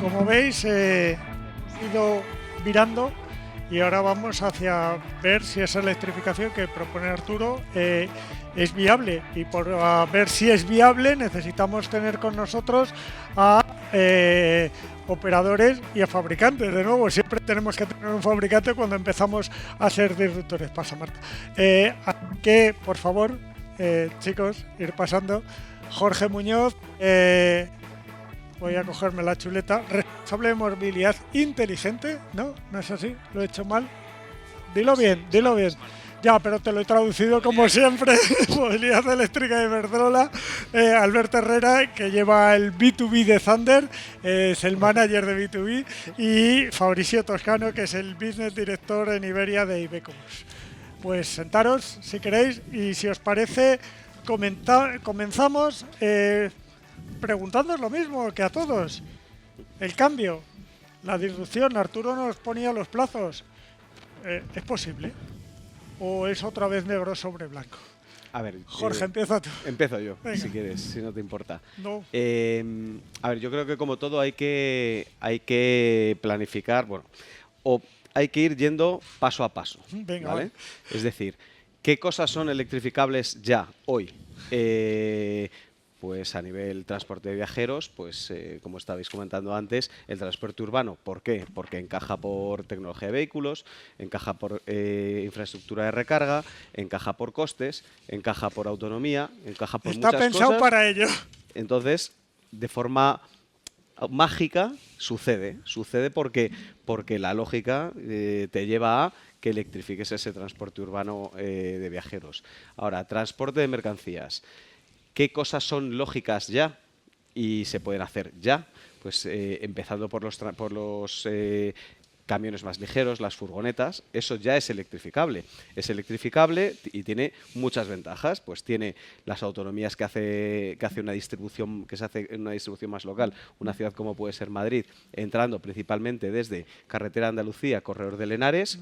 Como veis, hemos ido virando y ahora vamos hacia ver si esa electrificación que propone Arturo es viable. Y por ver si es viable necesitamos tener con nosotros a operadores y a fabricantes. De nuevo, siempre tenemos que tener un fabricante cuando empezamos a ser disruptores. Pasa, Marta. Que, por favor, chicos, ir pasando. Jorge Muñoz, voy a cogerme la chuleta. Responsable de movilidad inteligente. ¿No? ¿No es así? ¿Lo he hecho mal? Dilo bien, dilo bien. Ya, pero te lo he traducido como siempre. Movilidad eléctrica de Iberdrola. Alberto Herrera, que lleva el B2B de Thunder, es el manager de B2B. Y Fabricio Toscano, que es el business director en Iberia de Ibecomus. Pues sentaros, si queréis, y si os parece, comenzamos preguntándoos lo mismo que a todos. El cambio, la disrupción. Arturo nos ponía los plazos. ¿Es posible? ¿O es otra vez negro sobre blanco? A ver, Jorge, empieza tú. Empiezo yo, Venga. si quieres, si no te importa. No. A ver, yo creo que como todo hay que planificar, bueno, o hay que ir yendo paso a paso. Venga, ¿vale? vale. Es decir, ¿qué cosas son electrificables ya, hoy? Pues a nivel transporte de viajeros, pues como estabais comentando antes, el transporte urbano. ¿Por qué? Porque encaja por tecnología de vehículos, encaja por infraestructura de recarga, encaja por costes, encaja por autonomía, encaja por Está muchas pensado cosas. para ello. Entonces, de forma mágica, sucede porque la lógica te lleva a que electrifiques ese transporte urbano de viajeros. Ahora, transporte de mercancías. ¿Qué cosas son lógicas ya y se pueden hacer ya? Pues empezando por los camiones más ligeros, las furgonetas, eso ya es electrificable. Es electrificable y tiene muchas ventajas. Pues tiene las autonomías que hace una distribución, que se hace en una distribución más local, una ciudad como puede ser Madrid, entrando principalmente desde Carretera de Andalucía, Corredor de Henares.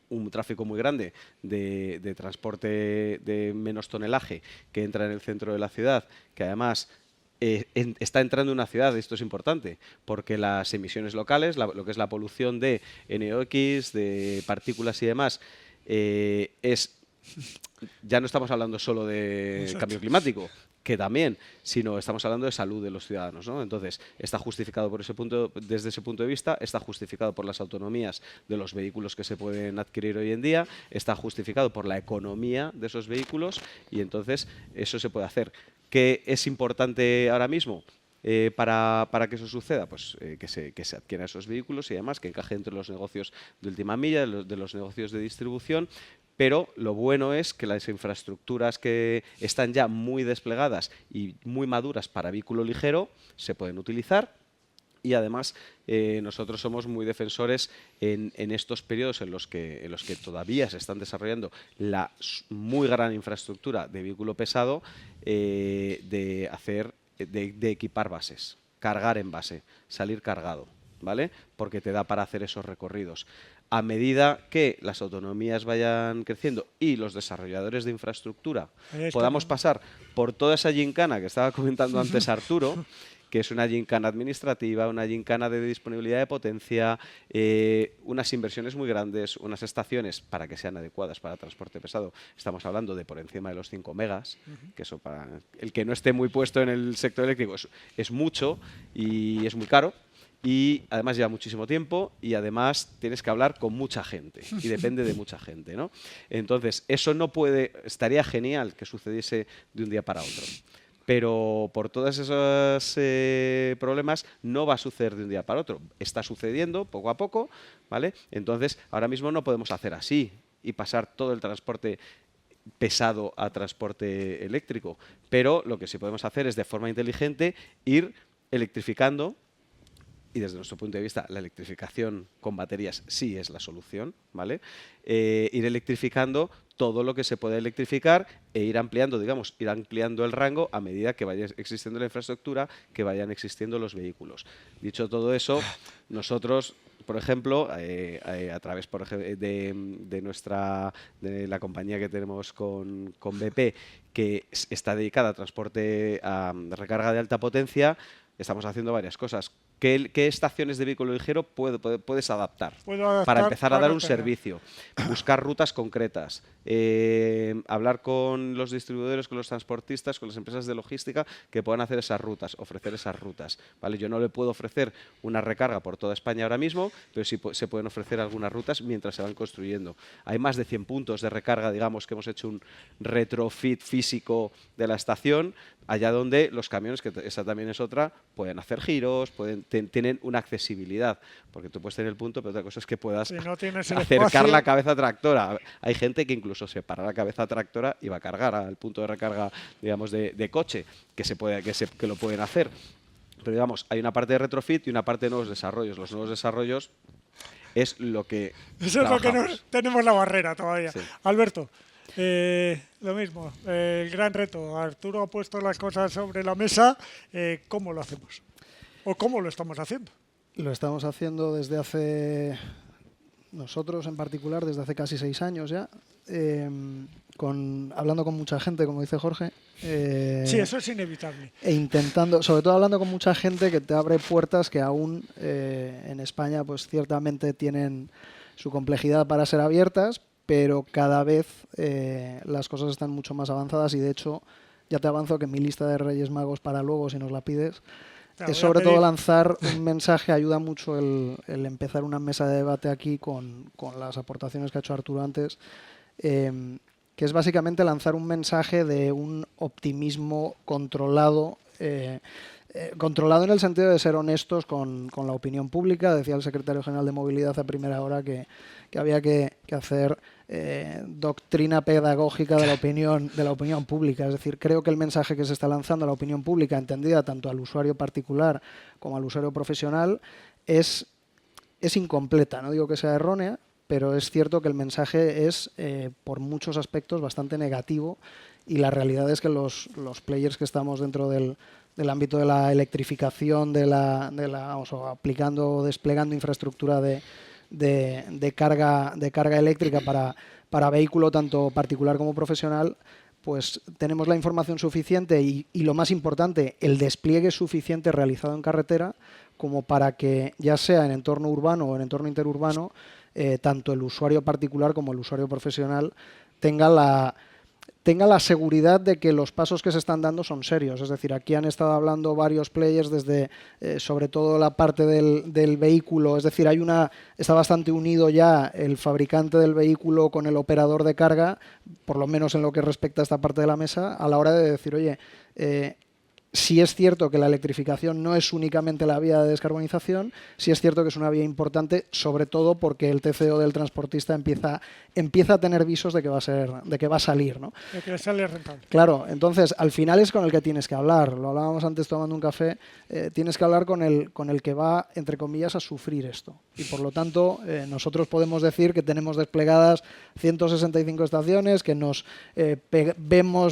Un tráfico muy grande de transporte de menos tonelaje que entra en el centro de la ciudad, que además está entrando en una ciudad. Esto es importante, porque las emisiones locales, lo que es la polución de NOx, de partículas y demás, ya no estamos hablando solo de cambio climático, que también, sino estamos hablando de salud de los ciudadanos, ¿no? Entonces, está justificado desde ese punto de vista, está justificado por las autonomías de los vehículos que se pueden adquirir hoy en día, está justificado por la economía de esos vehículos y entonces eso se puede hacer. ¿Qué es importante ahora mismo para que eso suceda? Pues que se adquieran esos vehículos y además que encaje entre los negocios de última milla, de los negocios de distribución. Pero lo bueno es que las infraestructuras que están ya muy desplegadas y muy maduras para vehículo ligero se pueden utilizar. Y además nosotros somos muy defensores en estos periodos en los que todavía se están desarrollando la muy gran infraestructura de vehículo pesado, de equipar bases, cargar en base, salir cargado, ¿vale? Porque te da para hacer esos recorridos. A medida que las autonomías vayan creciendo y los desarrolladores de infraestructura podamos pasar por toda esa gincana que estaba comentando antes Arturo, que es una gincana administrativa, una gincana de disponibilidad de potencia, unas inversiones muy grandes, unas estaciones para que sean adecuadas para transporte pesado. Estamos hablando de por encima de los 5 megas, que eso para el que no esté muy puesto en el sector eléctrico es mucho y es muy caro. Y además lleva muchísimo tiempo y además tienes que hablar con mucha gente y depende de mucha gente, ¿no? Entonces, eso no puede, estaría genial que sucediese de un día para otro. Pero por todos esos problemas no va a suceder de un día para otro. Está sucediendo poco a poco, ¿vale? Entonces, ahora mismo no podemos hacer así y pasar todo el transporte pesado a transporte eléctrico. Pero lo que sí podemos hacer es, de forma inteligente, ir electrificando. Y desde nuestro punto de vista, la electrificación con baterías sí es la solución, ¿vale? Ir electrificando todo lo que se puede electrificar e ir ampliando, digamos, ir ampliando el rango a medida que vaya existiendo la infraestructura, que vayan existiendo los vehículos. Dicho todo eso, nosotros, por ejemplo, a través de la compañía que tenemos con BP, que está dedicada a transporte, a recarga de alta potencia, estamos haciendo varias cosas. ¿Qué estaciones de vehículo ligero puedes adaptar Puedo para adaptar empezar a dar un carretera. servicio? Buscar rutas concretas, hablar con los distribuidores, con los transportistas, con las empresas de logística que puedan hacer esas rutas, ofrecer esas rutas, ¿vale? Yo no le puedo ofrecer una recarga por toda España ahora mismo, pero sí se pueden ofrecer algunas rutas mientras se van construyendo. Hay más de 100 puntos de recarga, digamos, que hemos hecho un retrofit físico de la estación, allá donde los camiones, que esa también es otra, pueden hacer giros, tienen una accesibilidad, porque tú puedes tener el punto, pero otra cosa es que puedas Si no tienes el acercar espacio, la cabeza tractora. Hay gente que incluso se para la cabeza tractora y va a cargar al punto de recarga, digamos, de coche, que lo pueden hacer. Pero digamos, hay una parte de retrofit y una parte de nuevos desarrollos. Los nuevos desarrollos es lo que eso es lo que trabajamos. tenemos la barrera todavía. Sí. Alberto, lo mismo, el gran reto. Arturo ha puesto las cosas sobre la mesa. ¿Cómo lo hacemos? ¿O cómo lo estamos haciendo? Lo estamos haciendo desde hace, nosotros en particular, desde hace casi 6 años ya, hablando con mucha gente, como dice Jorge. Sí, eso es inevitable. E intentando, sobre todo hablando con mucha gente que te abre puertas que aún en España pues ciertamente tienen su complejidad para ser abiertas, pero cada vez las cosas están mucho más avanzadas y de hecho ya te avanzo que mi lista de Reyes Magos para luego, si nos la pides, Claro, es sobre todo lanzar un mensaje. Ayuda mucho el empezar una mesa de debate aquí con las aportaciones que ha hecho Arturo antes, que es básicamente lanzar un mensaje de un optimismo controlado, controlado en el sentido de ser honestos con la opinión pública. Decía el secretario general de Movilidad a primera hora que había que hacer doctrina pedagógica de la opinión pública. Es decir, creo que el mensaje que se está lanzando a la opinión pública, entendida tanto al usuario particular como al usuario profesional, es incompleta. No digo que sea errónea, pero es cierto que el mensaje es, por muchos aspectos, bastante negativo, y la realidad es que los players que estamos dentro del ámbito de la electrificación, aplicando o desplegando infraestructura de carga eléctrica para vehículo tanto particular como profesional, pues tenemos la información suficiente y lo más importante, el despliegue suficiente realizado en carretera como para que, ya sea en entorno urbano o en entorno interurbano, tanto el usuario particular como el usuario profesional tenga la seguridad de que los pasos que se están dando son serios. Es decir, aquí han estado hablando varios players desde, sobre todo la parte del vehículo. Es decir, está bastante unido ya el fabricante del vehículo con el operador de carga, por lo menos en lo que respecta a esta parte de la mesa, a la hora de decir, oye, sí es cierto que la electrificación no es únicamente la vía de descarbonización, sí es cierto que es una vía importante, sobre todo porque el TCO del transportista empieza a tener visos de que va a salir, ¿no? De que sale rentable. Claro, entonces al final es con el que tienes que hablar. Lo hablábamos antes tomando un café. Tienes que hablar con el que va, entre comillas, a sufrir esto. Y por lo tanto, nosotros podemos decir que tenemos desplegadas 165 estaciones, que nos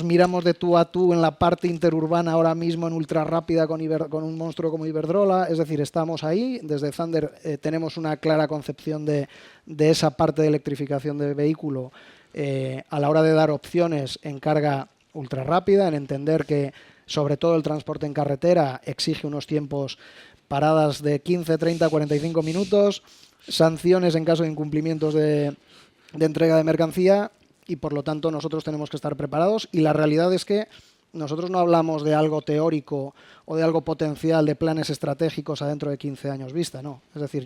miramos de tú a tú en la parte interurbana ahora mismo en ultra rápida con un monstruo como Iberdrola. Es decir, estamos ahí. Desde Thunder tenemos una clara concepción de esa parte de electrificación de vehículo a la hora de dar opciones en carga ultra rápida, en entender que sobre todo el transporte en carretera exige unos tiempos paradas de 15, 30, 45 minutos, sanciones en caso de incumplimientos de entrega de mercancía, y por lo tanto nosotros tenemos que estar preparados. Y la realidad es que nosotros no hablamos de algo teórico o de algo potencial, de planes estratégicos a dentro de 15 años vista, no. Es decir,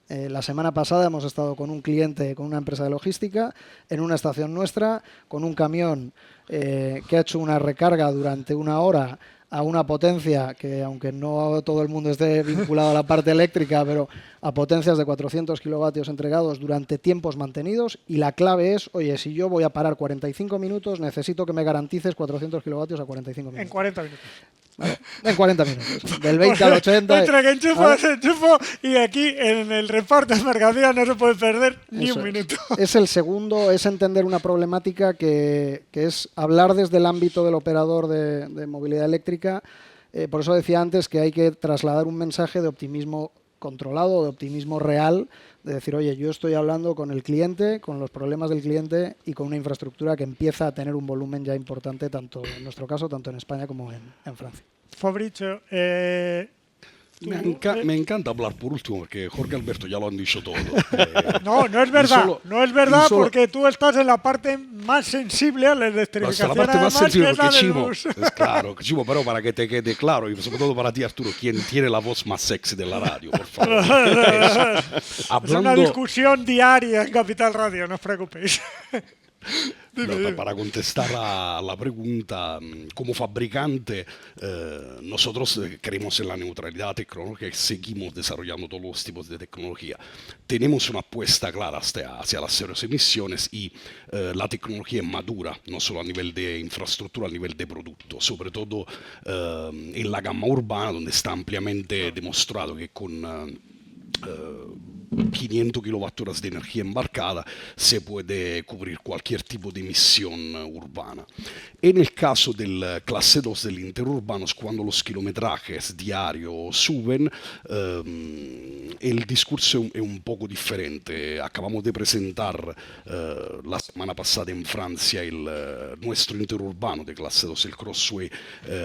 la semana pasada hemos estado con un cliente, con una empresa de logística, en una estación nuestra, con un camión que ha hecho una recarga durante 1 hora a una potencia que, aunque no todo el mundo esté vinculado a la parte eléctrica, pero a potencias de 400 kilovatios entregados durante tiempos mantenidos. Y la clave es, oye, si yo voy a parar 45 minutos, necesito que me garantices 400 kilovatios a 45 minutos. En 40 minutos. Vale, en 40 minutos. Del 20 al 80. Entre que enchufo y aquí en el reparto de mercancías no se puede perder ni un minuto. Es el segundo, es entender una problemática que es hablar desde el ámbito del operador de movilidad eléctrica. Por eso decía antes que hay que trasladar un mensaje de optimismo controlado, de optimismo real, de decir, oye, yo estoy hablando con el cliente, con los problemas del cliente y con una infraestructura que empieza a tener un volumen ya importante, tanto en nuestro caso, tanto en España como en Francia. Fabrizio, Me encanta hablar por último porque Jorge Alberto ya lo han dicho todo. No, no es verdad. No es verdad porque tú estás en la parte más sensible a la Hasta electrificación. la parte más sensible, que es la porque del Chimo, bus. es claro, Chimo, pero para que te quede claro, y sobre todo para ti, Arturo, quien tiene la voz más sexy de la radio, por favor. Es una discusión diaria en Capital Radio, no os preocupéis. Para contestar a la pregunta, como fabricante, nosotros creemos en la neutralidad tecnológica y seguimos desarrollando todos los tipos de tecnología. Tenemos una apuesta clara hacia las cero emisiones y la tecnología es madura, no solo a nivel de infraestructura, a nivel de producto, sobre todo en la gama urbana, donde está ampliamente demostrado que con 500 kilovatios de energía embarcada se puede cubrir cualquier tipo de emisión urbana. En el caso del clase 2 del interurbano, cuando los kilometrajes diarios suben, el discurso es un poco diferente. Acabamos de presentar la semana pasada en Francia nuestro interurbano de clase 2, el Crossway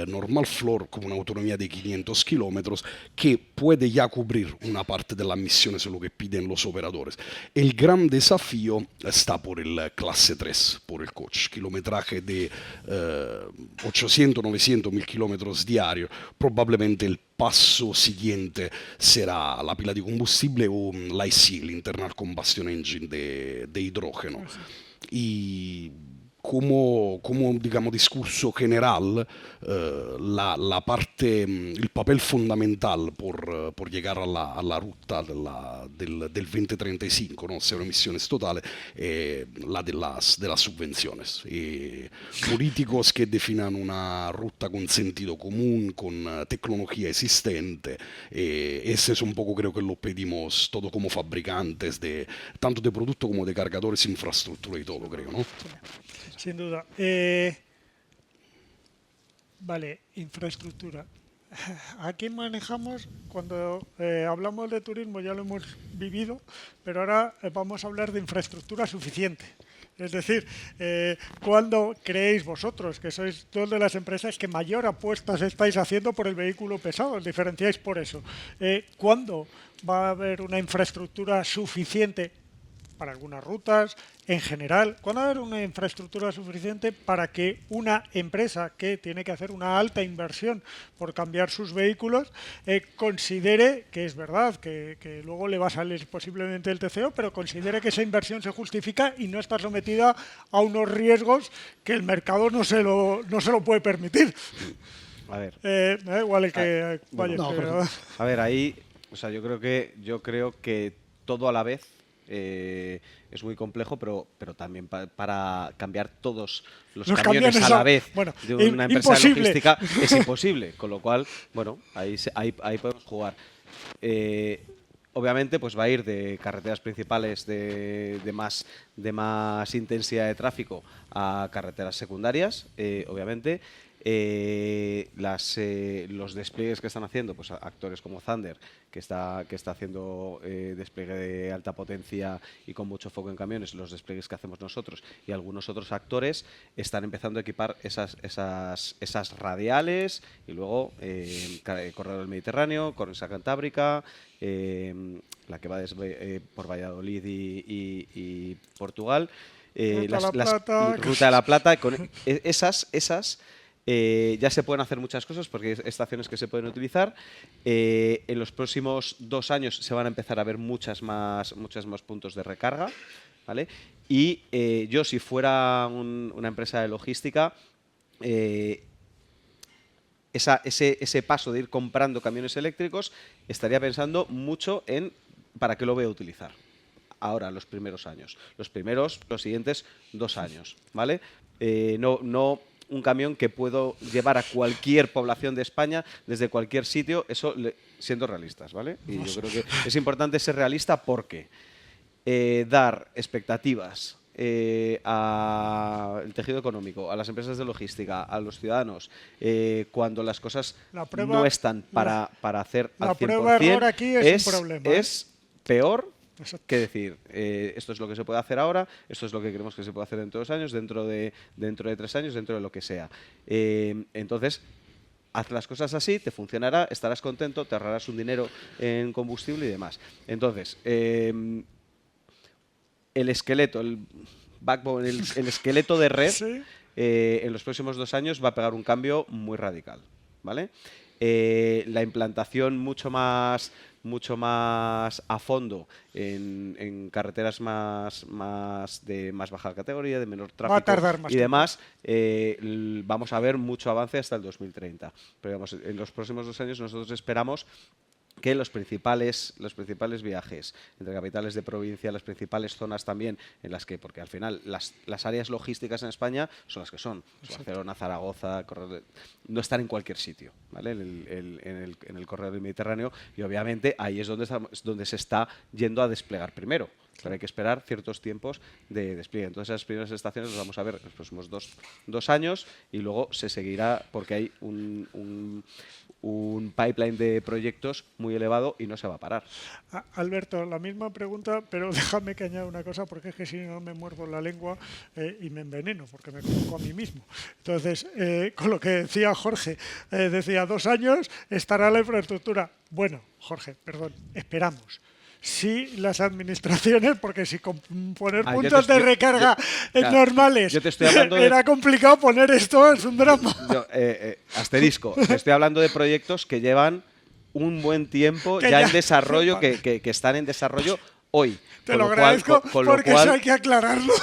Normal Floor, con una autonomía de 500 kilómetros que puede ya cubrir una parte de las emisiones, lo que piden los operadores. El gran desafío está por el clase 3, por el coche, kilometraje de 800, 900, 1000 kilómetros diarios. Probablemente el paso siguiente será la pila de combustible o l'IC, el Internal Combustion Engine de hidrógeno. Y como digamos, discurso general, la parte, el papel fundamental por llegar a la ruta del 2035, ¿no? Cero emisiones totales, la de las subvenciones. Políticos que definan una ruta con sentido común, con tecnología existente. Ese es un poco, creo que lo pedimos todo como fabricantes, tanto de producto como de cargadores, infraestructura y todo, creo, ¿no? Sin duda. Vale, infraestructura. Aquí manejamos, cuando hablamos de turismo ya lo hemos vivido, pero ahora vamos a hablar de infraestructura suficiente. Es decir, ¿cuándo creéis vosotros, que sois dos de las empresas que mayor apuestas estáis haciendo por el vehículo pesado? Os diferenciáis por eso. ¿Cuándo va a haber una infraestructura suficiente para algunas rutas, en general? ¿Cuándo va a haber una infraestructura suficiente para que una empresa que tiene que hacer una alta inversión por cambiar sus vehículos considere que es verdad, que luego le va a salir posiblemente el TCO, pero considere que esa inversión se justifica y no está sometida a unos riesgos que el mercado no se lo puede permitir? A ver. Da igual el que vaya. A ver, ahí, o sea, yo creo que todo a la vez es muy complejo, pero también para cambiar todos los camiones a la vez de una empresa de logística es imposible, con lo cual, bueno, ahí podemos jugar. Obviamente, pues va a ir de carreteras principales de más intensidad de tráfico a carreteras secundarias, obviamente. Los despliegues que están haciendo, pues actores como Thunder, que está haciendo despliegue de alta potencia y con mucho foco en camiones, los despliegues que hacemos nosotros y algunos otros actores están empezando a equipar esas radiales y luego Corredor del Mediterráneo, Cornisa Cantábrica, la que va por Valladolid y Portugal, Ruta de la Plata, con esas ya se pueden hacer muchas cosas porque hay estaciones que se pueden utilizar. En los próximos 2 años se van a empezar a ver muchos más puntos de recarga, ¿vale? Y yo, si fuera una empresa de logística, ese paso de ir comprando camiones eléctricos, estaría pensando mucho en para qué lo voy a utilizar. Ahora, los primeros años. Los siguientes 2 años, ¿vale? No un camión que puedo llevar a cualquier población de España desde cualquier sitio, eso siendo realistas, ¿vale? Y yo creo que es importante ser realista porque dar expectativas al tejido económico, a las empresas de logística, a los ciudadanos, cuando las cosas no están para hacer al 100%, la prueba error aquí es un problema. Es peor que decir, esto es lo que se puede hacer ahora, esto es lo que creemos que se puede hacer dentro de 2 años, dentro de 3 años, dentro de lo que sea. Entonces, haz las cosas así, te funcionará, estarás contento, te ahorrarás un dinero en combustible y demás. Entonces, el esqueleto, el backbone, el esqueleto de red, Sí. en los próximos 2 años va a pegar un cambio muy radical, ¿vale? La implantación mucho más a fondo en carreteras más baja categoría, de menor tráfico Va a tardar más y tiempo. demás, vamos a ver mucho avance hasta el 2030. Pero digamos, en los próximos 2 años nosotros esperamos que los principales viajes entre capitales de provincia, las principales zonas también en las que, porque al final las áreas logísticas en España son las que son, Barcelona, Zaragoza, no están en cualquier sitio, ¿vale? En el corredor del Mediterráneo, y obviamente ahí es donde se está yendo a desplegar primero. Pero hay que esperar ciertos tiempos de despliegue. Entonces, esas primeras estaciones las vamos a ver en los próximos dos años, y luego se seguirá porque hay un pipeline de proyectos muy elevado y no se va a parar. Alberto, la misma pregunta, pero déjame que añada una cosa, porque es que si no me muerdo la lengua y me enveneno, porque me conozco a mí mismo. Entonces, con lo que decía Jorge, decía 2 años estará la infraestructura. Bueno, Jorge, perdón, esperamos. Sí, las administraciones, porque si con poner puntos de recarga normales yo te estoy hablando era complicado, poner esto es un drama. Asterisco, te estoy hablando de proyectos que llevan un buen tiempo ya en desarrollo, que están en desarrollo hoy. Te lo agradezco, porque eso hay que aclararlo.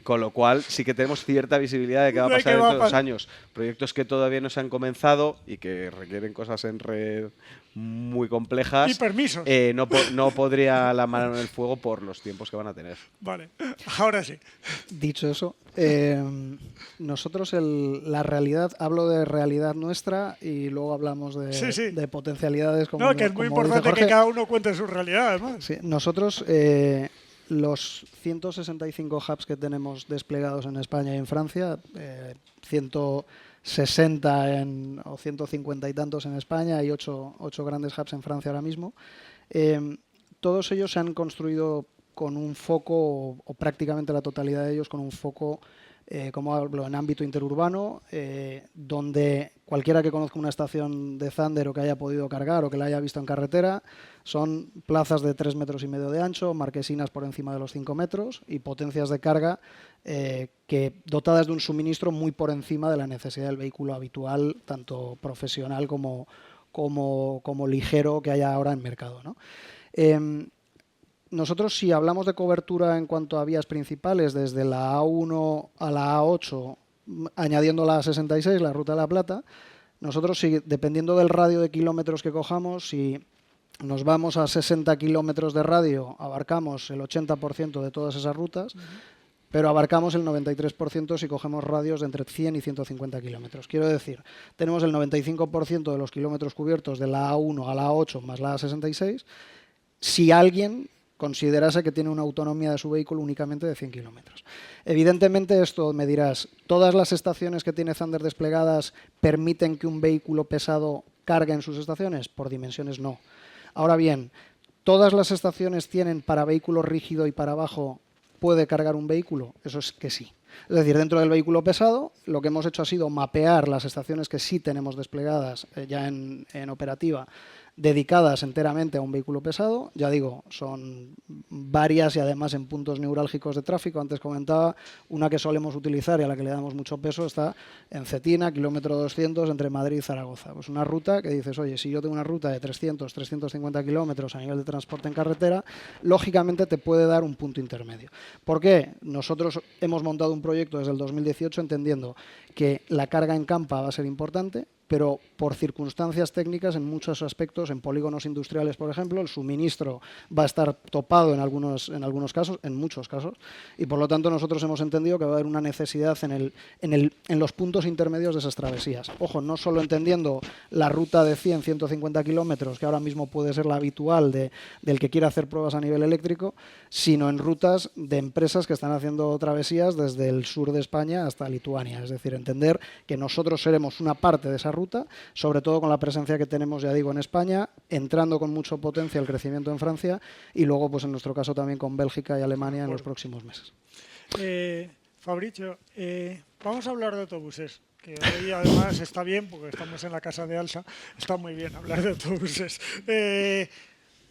Con lo cual sí que tenemos cierta visibilidad de qué va a pasar dentro de 2 años. Proyectos que todavía no se han comenzado y que requieren cosas en red muy complejas. Y permisos. No podría la mano en el fuego por los tiempos que van a tener. Vale, ahora sí. Dicho eso, nosotros la realidad, hablo de realidad nuestra y luego hablamos de potencialidades como que es muy como importante dice Jorge. que cada uno cuente su realidad, además. Sí, nosotros, los 165 hubs que tenemos desplegados en España y en Francia, 160 o 150 y tantos en España y 8 grandes hubs en Francia ahora mismo, todos ellos se han construido con un foco, o prácticamente la totalidad de ellos, con un foco, como hablo, en ámbito interurbano, donde cualquiera que conozca una estación de Thunder o que haya podido cargar o que la haya visto en carretera, son plazas de 3,5 metros de ancho, marquesinas por encima de los 5 metros y potencias de carga que dotadas de un suministro muy por encima de la necesidad del vehículo habitual, tanto profesional como ligero que haya ahora en mercado, ¿no? Nosotros, si hablamos de cobertura en cuanto a vías principales, desde la A1 a la A8, añadiendo la A66, la Ruta de la Plata, nosotros, dependiendo del radio de kilómetros que cojamos, si nos vamos a 60 kilómetros de radio, abarcamos el 80% de todas esas rutas, pero abarcamos el 93% si cogemos radios de entre 100 y 150 kilómetros. Quiero decir, tenemos el 95% de los kilómetros cubiertos de la A1 a la A8 más la A66, si alguien considerase que tiene una autonomía de su vehículo únicamente de 100 kilómetros. Evidentemente, esto me dirás, ¿todas las estaciones que tiene Thunder desplegadas permiten que un vehículo pesado cargue en sus estaciones? Por dimensiones no. Ahora bien, ¿todas las estaciones tienen para vehículo rígido y para bajo puede cargar un vehículo? Eso es que sí. Es decir, dentro del vehículo pesado, lo que hemos hecho ha sido mapear las estaciones que sí tenemos desplegadas ya en operativa, dedicadas enteramente a un vehículo pesado. Ya digo, son varias y además en puntos neurálgicos de tráfico. Antes comentaba, una que solemos utilizar y a la que le damos mucho peso está en Cetina, kilómetro 200, entre Madrid y Zaragoza. Pues una ruta que dices, oye, si yo tengo una ruta de 300, 350 kilómetros a nivel de transporte en carretera, lógicamente te puede dar un punto intermedio. ¿Por qué? Nosotros hemos montado un proyecto desde el 2018 entendiendo que la carga en campa va a ser importante, pero por circunstancias técnicas en muchos aspectos, en polígonos industriales, por ejemplo, el suministro va a estar topado en algunos casos, en muchos casos, y por lo tanto nosotros hemos entendido que va a haber una necesidad en los puntos intermedios de esas travesías. Ojo, no solo entendiendo la ruta de 100, 150 kilómetros, que ahora mismo puede ser la habitual del que quiera hacer pruebas a nivel eléctrico, sino en rutas de empresas que están haciendo travesías desde el sur de España hasta Lituania. Es decir, entender que nosotros seremos una parte de esa ruta, sobre todo con la presencia que tenemos, ya digo, en España, entrando con mucha potencia el crecimiento en Francia y luego, pues en nuestro caso también con Bélgica y Alemania en los próximos meses. Fabricio, vamos a hablar de autobuses. que hoy además está bien, porque estamos en la casa de Alsa, está muy bien hablar de autobuses.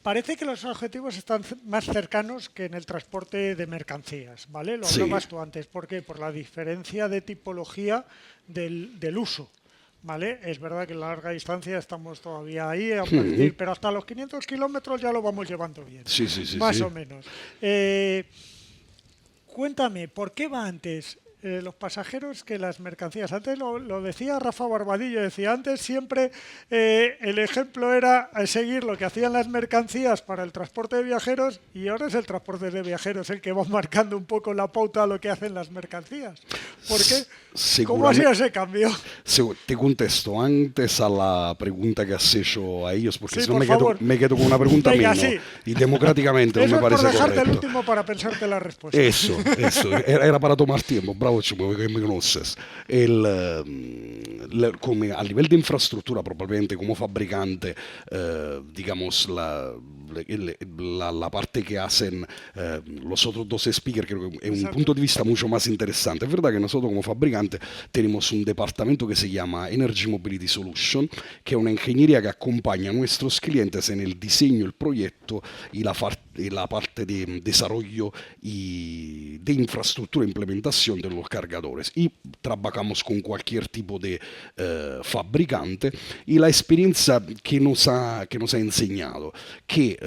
Parece que los objetivos están más cercanos que en el transporte de mercancías, ¿vale? Lo hablabas tú antes. ¿Por qué? Por la diferencia de tipología del uso, ¿vale? Es verdad que en la larga distancia estamos todavía ahí, a partir, pero hasta los 500 kilómetros ya lo vamos llevando bien, más o menos. Cuéntame, ¿por qué va antes los pasajeros que las mercancías? Antes lo decía Rafa Barbadillo, decía antes siempre el ejemplo era seguir lo que hacían las mercancías para el transporte de viajeros, y ahora es el transporte de viajeros el que va marcando un poco la pauta a lo que hacen las mercancías. ¿Por qué? ¿Cómo ha sido ese cambio? Te contesto antes a la pregunta que has hecho a ellos, porque sí, si no me quedo con una pregunta menos. Sí. Y democráticamente no me parece correcto. Por dejarte el último para pensarte la respuesta. Eso. Era para tomar tiempo. Bravo, Chimo, que me conoces. Come, a nivel de infraestructura, probablemente como fabricante, digamos, la parte que hacen los otros dos speakers, creo que es un punto de vista mucho más interesante. Es verdad que nosotros como fabricante tenemos un departamento que se llama Energy Mobility Solution, que es una ingeniería que acompaña a nuestros clientes en el diseño, el proyecto y la parte de desarrollo y de infraestructura e implementación de los cargadores. Y trabajamos con cualquier tipo de fabricante, y la experiencia que nos ha enseñado que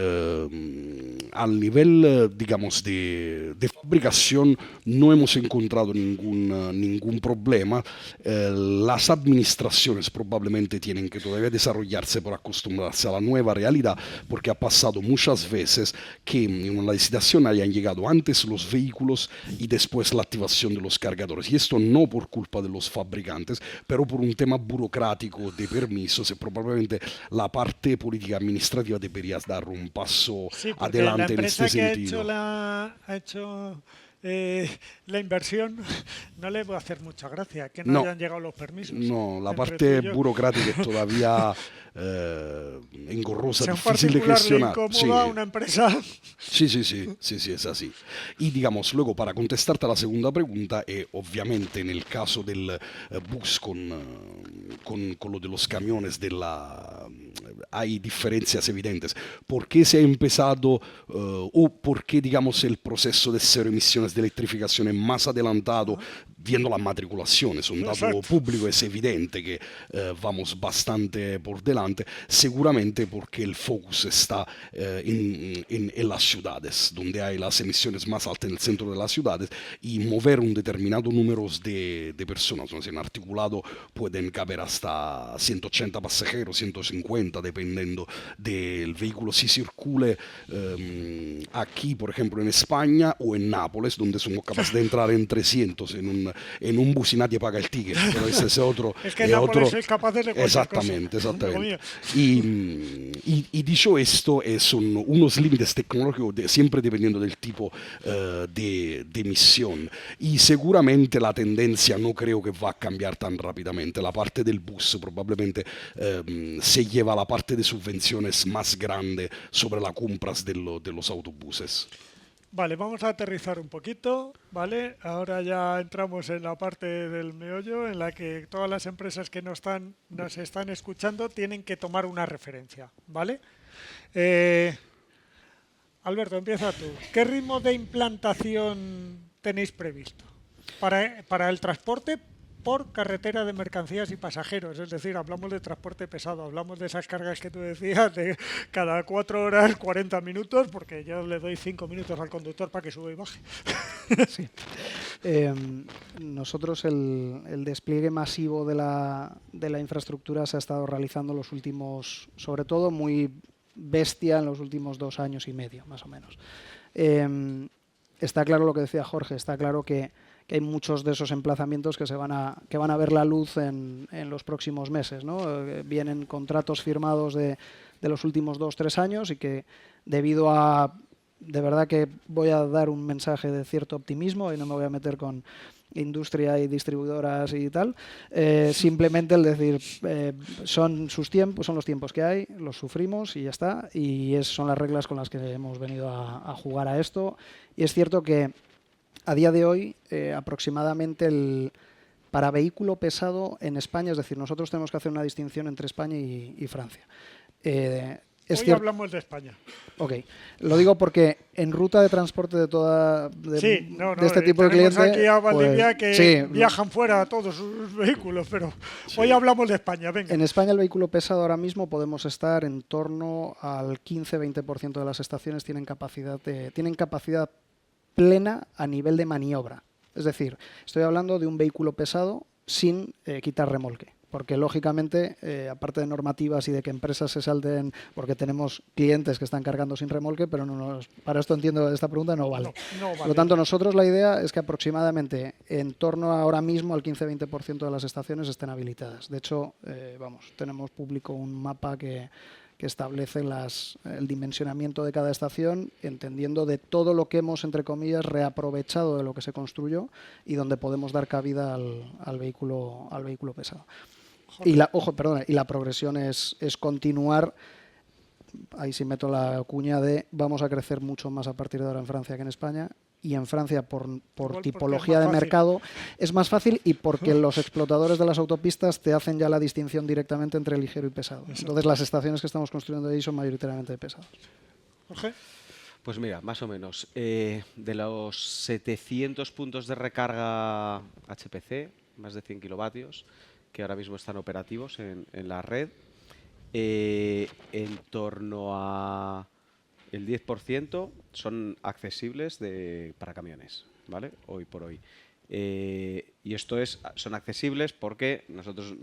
al nivel, digamos, de fabricación no hemos encontrado ningún problema. Las administraciones probablemente tienen que todavía desarrollarse para acostumbrarse a la nueva realidad, porque ha pasado muchas veces que en una licitación hayan llegado antes los vehículos y después la activación de los cargadores. Y esto no por culpa de los fabricantes, pero por un tema burocrático de permisos, y probablemente la parte política administrativa debería dar un paso adelante en este sentido. La empresa que ha hecho la inversión no le va a hacer mucha gracia que no hayan llegado los permisos. No, la parte burocrática es todavía engorrosa, difícil de gestionar. Incómoda una empresa. Sí, es así. Y digamos, luego para contestarte a la segunda pregunta, obviamente en el caso del bus con lo de los camiones hay diferencias evidentes. ¿Por qué se ha empezado o por qué, digamos, el proceso de cero emisiones de electrificación es más adelantado? Viendo las matriculaciones, un dato público, es evidente que vamos bastante por delante, seguramente porque el focus está en las ciudades, donde hay las emisiones más altas en el centro de las ciudades, y mover un determinado número de personas, ¿no? En articulado pueden caber hasta 180 pasajeros, 150, dependiendo del vehículo, si circule aquí, por ejemplo, en España o en Nápoles, donde somos capaces de entrar en 300 en un bus y nadie paga el ticket, pero ese es otro. Es que en Nápoles es capaz de exactamente. Y dicho esto, son unos límites tecnológicos siempre dependiendo del tipo de emisión, y seguramente la tendencia no creo que va a cambiar tan rápidamente. La parte del bus probablemente se lleva la parte de subvenciones más grande sobre las compras de los autobuses. Vale, vamos a aterrizar un poquito, ¿vale? Ahora ya entramos en la parte del meollo en la que todas las empresas que nos están escuchando tienen que tomar una referencia, ¿vale? Alberto, empieza tú. ¿Qué ritmo de implantación tenéis previsto para el transporte por carretera de mercancías y pasajeros? Es decir, hablamos de transporte pesado, hablamos de esas cargas que tú decías de cada 4 horas 40 minutos, porque yo le doy 5 minutos al conductor para que suba y baje. Sí. Nosotros el despliegue masivo de la infraestructura se ha estado realizando los últimos, sobre todo muy bestia, en los últimos 2 años y medio, más o menos. Está claro lo que decía Jorge, está claro que hay muchos de esos emplazamientos que van a ver la luz en los próximos meses, ¿no? Vienen contratos firmados de los últimos 2-3 años, y que debido a, de verdad que voy a dar un mensaje de cierto optimismo y no me voy a meter con industria y distribuidoras y tal, simplemente el decir son los tiempos que hay, los sufrimos y ya está, y son las reglas con las que hemos venido a jugar a esto. Y es cierto que a día de hoy aproximadamente Para vehículo pesado en España, es decir, nosotros tenemos que hacer una distinción entre España y Francia. Hoy hablamos de España. Ok, lo digo porque en ruta de transporte de este tipo de clientes... aquí a Valdivia pues, que viajan fuera todos sus vehículos, pero hoy hablamos de España, venga. En España el vehículo pesado ahora mismo podemos estar en torno al 15-20% de las estaciones tienen capacidad plena a nivel de maniobra. Es decir, estoy hablando de un vehículo pesado sin quitar remolque. Porque, lógicamente, aparte de normativas y de que empresas se salten, porque tenemos clientes que están cargando sin remolque, pero para esto entiendo esta pregunta no vale. No vale. Por lo tanto, nosotros la idea es que aproximadamente en torno a ahora mismo al 15-20% de las estaciones estén habilitadas. De hecho, tenemos público un mapa que establece el dimensionamiento de cada estación, entendiendo de todo lo que hemos, entre comillas, reaprovechado de lo que se construyó y donde podemos dar cabida al vehículo pesado. Y la progresión es continuar. Ahí sí meto la cuña de vamos a crecer mucho más a partir de ahora en Francia que en España. Y en Francia, por tipología de mercado, es más fácil y porque los explotadores de las autopistas te hacen ya la distinción directamente entre ligero y pesado. Entonces, las estaciones que estamos construyendo ahí son mayoritariamente de pesados. Jorge. Pues mira, más o menos, de los 700 puntos de recarga HPC, más de 100 kilovatios, que ahora mismo están operativos en la red, en torno a el 10% son accesibles para camiones, ¿vale? Hoy por hoy. Y son accesibles porque nosotros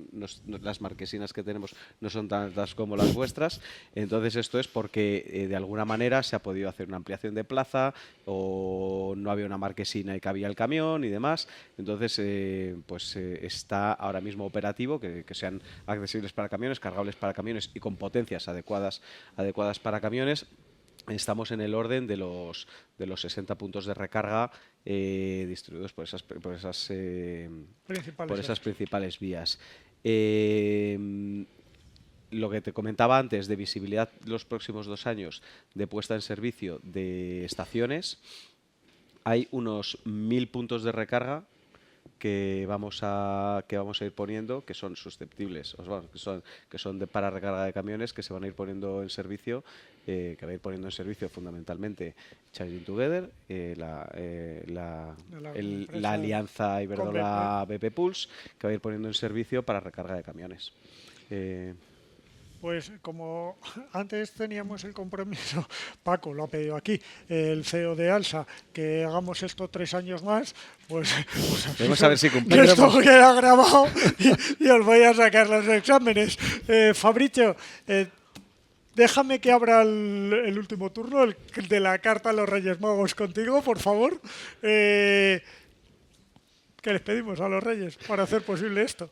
las marquesinas que tenemos no son tan altas como las vuestras, entonces esto es porque de alguna manera se ha podido hacer una ampliación de plaza o no había una marquesina y cabía el camión y demás, entonces está ahora mismo operativo, que sean accesibles para camiones, cargables para camiones y con potencias adecuadas para camiones. Estamos en el orden de los 60 puntos de recarga distribuidos por esas principales vías. Lo que te comentaba antes de visibilidad los próximos 2 años de puesta en servicio de estaciones, hay unos 1000 puntos de recarga que vamos a ir poniendo, que son susceptibles, que son para recarga de camiones, que se van a ir poniendo en servicio, fundamentalmente Charging Together, la alianza Iberdrola BP Pulse, que va a ir poniendo en servicio para recarga de camiones. Pues como antes teníamos el compromiso, Paco lo ha pedido aquí, el CEO de ALSA, que hagamos esto 3 años más, pues vamos a ver si cumplimos. Esto queda grabado y os voy a sacar los exámenes. Fabricio, déjame que abra el último turno, el de la carta a los Reyes Magos contigo, por favor. ¿Qué les pedimos a los Reyes para hacer posible esto?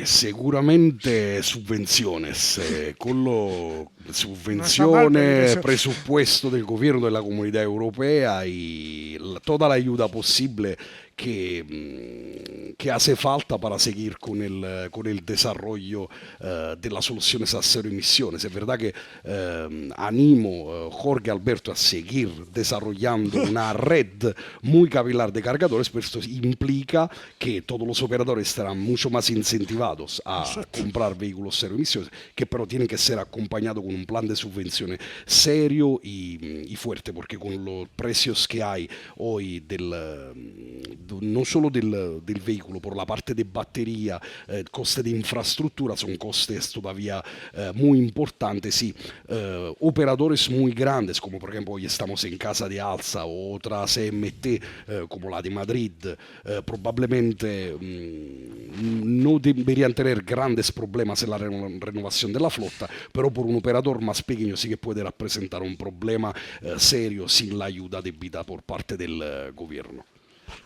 Sicuramente subvenciones, subvenciones, presupuesto del gobierno de la Comunidad Europea y toda la ayuda posible que hace falta para seguir con el desarrollo de las soluciones a cero emisiones. Es verdad que animo Jorge Alberto a seguir desarrollando una red muy capilar de cargadores, pero esto implica que todos los operadores estarán mucho más incentivados a comprar vehículos cero emisiones, que pero tienen que ser acompañados con un plan de subvenciones serio y fuerte, porque con los precios que hay hoy no solo del vehículo, por la parte de batería, coste de infraestructura, son costes todavía muy importantes. Sí, operadores muy grandes, como por ejemplo hoy estamos en casa de ALSA o otras CMT, como la de Madrid, probablemente no deberían tener grandes problemas en la renovación de la flota, pero por un operador más pequeño sí que puede representar un problema serio sin la ayuda debida por parte del gobierno.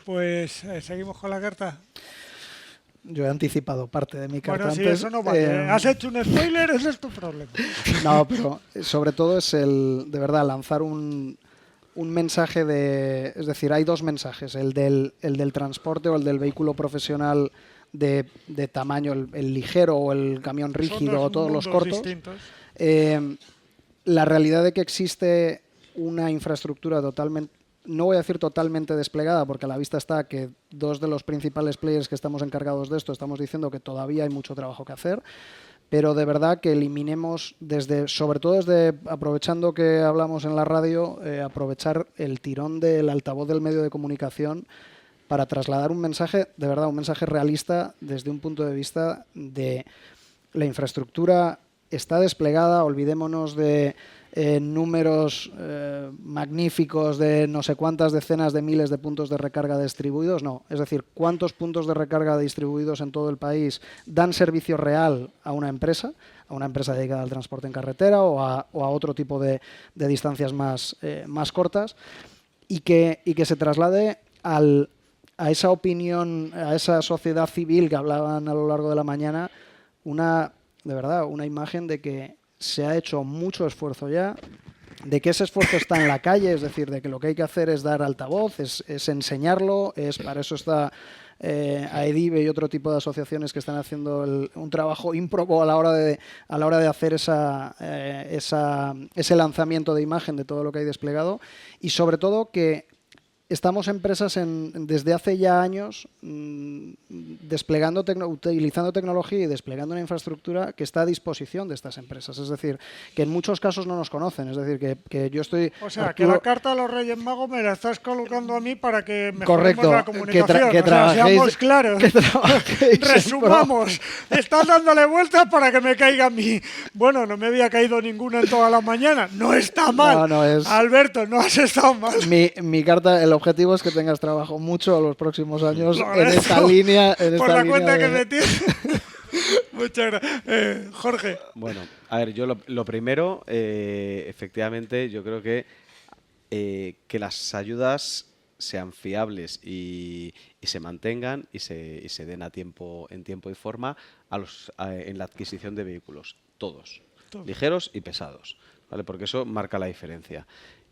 Pues seguimos con la carta. Yo he anticipado parte de mi carta antes. Bueno, sí, eso no vale. Has hecho un spoiler, ese es tu problema. No, pero sobre todo es de verdad, lanzar un mensaje es decir, hay 2 mensajes, el del transporte o el del vehículo profesional de tamaño, el ligero o el camión rígido o todos los cortos. La realidad de que existe una infraestructura totalmente no voy a decir totalmente desplegada, porque a la vista está que dos de los principales players que estamos encargados de esto estamos diciendo que todavía hay mucho trabajo que hacer, pero de verdad que eliminemos sobre todo desde, aprovechando que hablamos en la radio, aprovechar el tirón del altavoz del medio de comunicación para trasladar un mensaje, de verdad, un mensaje realista desde un punto de vista de la infraestructura está desplegada, olvidémonos de números magníficos de no sé cuántas decenas de miles de puntos de recarga distribuidos, no. Es decir, cuántos puntos de recarga distribuidos en todo el país dan servicio real a una empresa dedicada al transporte en carretera o a otro tipo de distancias más cortas, y que se traslade a esa opinión, a esa sociedad civil que hablaban a lo largo de la mañana, de verdad, una imagen de que se ha hecho mucho esfuerzo ya, de que ese esfuerzo está en la calle, es decir, de que lo que hay que hacer es dar altavoz, es enseñarlo, para eso está AEDIB y otro tipo de asociaciones que están haciendo un trabajo ímprobo a la hora de hacer ese lanzamiento de imagen de todo lo que hay desplegado, y sobre todo que estamos empresas desde hace ya años utilizando tecnología y desplegando una infraestructura que está a disposición de estas empresas. Es decir, que en muchos casos no nos conocen. Es decir, que yo estoy... O sea, que la carta a los Reyes Magos me la estás colocando a mí para que mejoremos la comunicación. Que seamos claros. Resumamos. Estás dándole vueltas para que me caiga a mí. Bueno, no me había caído ninguna en toda la mañana. No está mal. Alberto, no has estado mal. Mi carta... El objetivo es que tengas trabajo mucho los próximos años en esta línea. Por la cuenta que me tienes. Muchas gracias. Jorge. Bueno, a ver, yo lo primero, efectivamente, yo creo que las ayudas sean fiables y se mantengan y se den en tiempo y forma en la adquisición de vehículos, todos, ligeros y pesados, ¿vale? Porque eso marca la diferencia.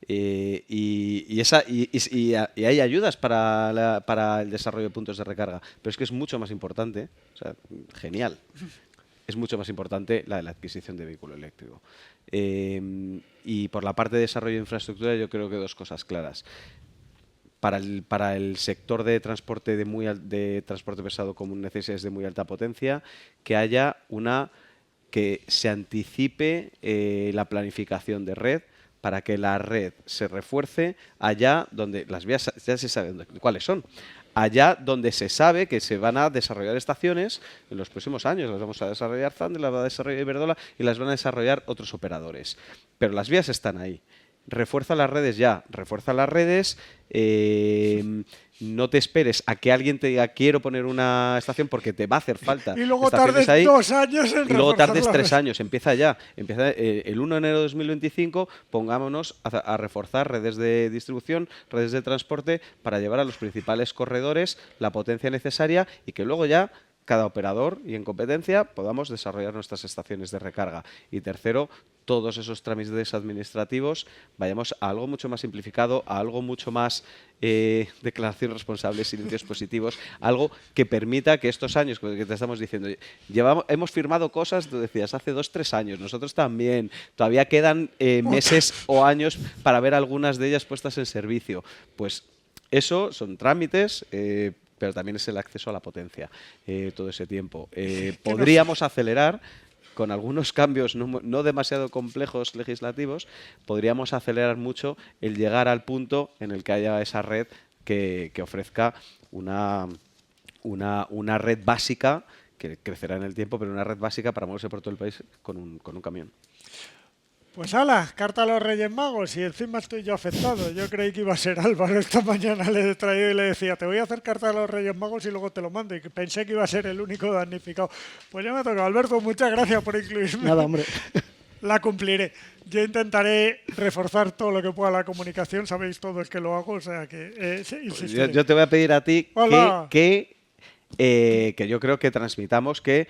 Y hay ayudas para el desarrollo de puntos de recarga, pero es que es mucho más importante, o sea, genial, es mucho más importante la de la adquisición de vehículo eléctrico. Y por la parte de desarrollo de infraestructura yo creo que dos cosas claras. Para el sector de transporte de transporte pesado con necesidades de muy alta potencia, que haya que se anticipe la planificación de red, para que la red se refuerce allá donde las vías ya se saben cuáles son. Allá donde se sabe que se van a desarrollar estaciones en los próximos años. Las vamos a desarrollar Zander, las va a desarrollar Iberdrola y las van a desarrollar otros operadores. Pero las vías están ahí. Refuerza las redes ya. Refuerza las redes. No te esperes a que alguien te diga quiero poner una estación porque te va a hacer falta. Y luego tardes 2 años en y luego tardes 3 años. Empieza ya. Empieza el 1 de enero de 2025. Pongámonos a reforzar redes de distribución, redes de transporte para llevar a los principales corredores la potencia necesaria y que luego ya cada operador y en competencia podamos desarrollar nuestras estaciones de recarga. Y tercero, todos esos trámites administrativos vayamos a algo mucho más simplificado, a algo mucho más declaraciones responsables, silencios positivos, algo que permita que estos años que te estamos diciendo, hemos firmado cosas, tú decías, hace 2-3 años, nosotros también, todavía quedan meses o años para ver algunas de ellas puestas en servicio. Pues eso son trámites, pero también es el acceso a la potencia todo ese tiempo. Podríamos acelerar con algunos cambios no demasiado complejos legislativos, podríamos acelerar mucho el llegar al punto en el que haya esa red que ofrezca una red básica, que crecerá en el tiempo, pero una red básica para moverse por todo el país con un camión. Pues ala, carta a los Reyes Magos y encima estoy yo afectado. Yo creí que iba a ser Álvaro. Esta mañana le he traído y le decía, te voy a hacer carta a los Reyes Magos y luego te lo mando. Y que pensé que iba a ser el único damnificado. Pues ya me ha tocado. Alberto, muchas gracias por incluirme. Nada, hombre. La cumpliré. Yo intentaré reforzar todo lo que pueda la comunicación. Sabéis todos que lo hago, o sea que yo te voy a pedir a ti que yo creo que transmitamos que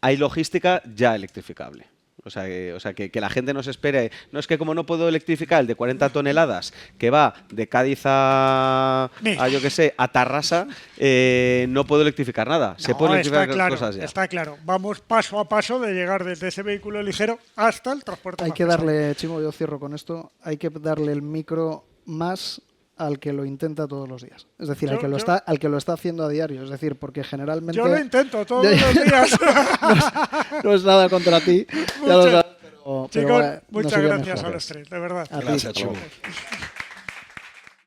hay logística ya electrificable. O sea, que la gente no se espere. No es que como no puedo electrificar el de 40 toneladas que va de Cádiz a yo qué sé, a Tarrasa, no puedo electrificar nada. Se pueden electrificar cosas ya. Está claro. Vamos paso a paso de llegar desde ese vehículo ligero hasta el transporte. Hay que darle, Chimo, yo cierro con esto, hay que darle el micro más al que lo intenta todos los días. Es decir, Yo- al que lo está haciendo a diario. Es decir, porque generalmente... Yo lo intento todos los días. no es nada contra ti. Ya lo sabes, pero Chicos, bueno, nos muchas iría gracias mejor. a los tres, de verdad. A ti. Gracias, Hasta luego. Chulo.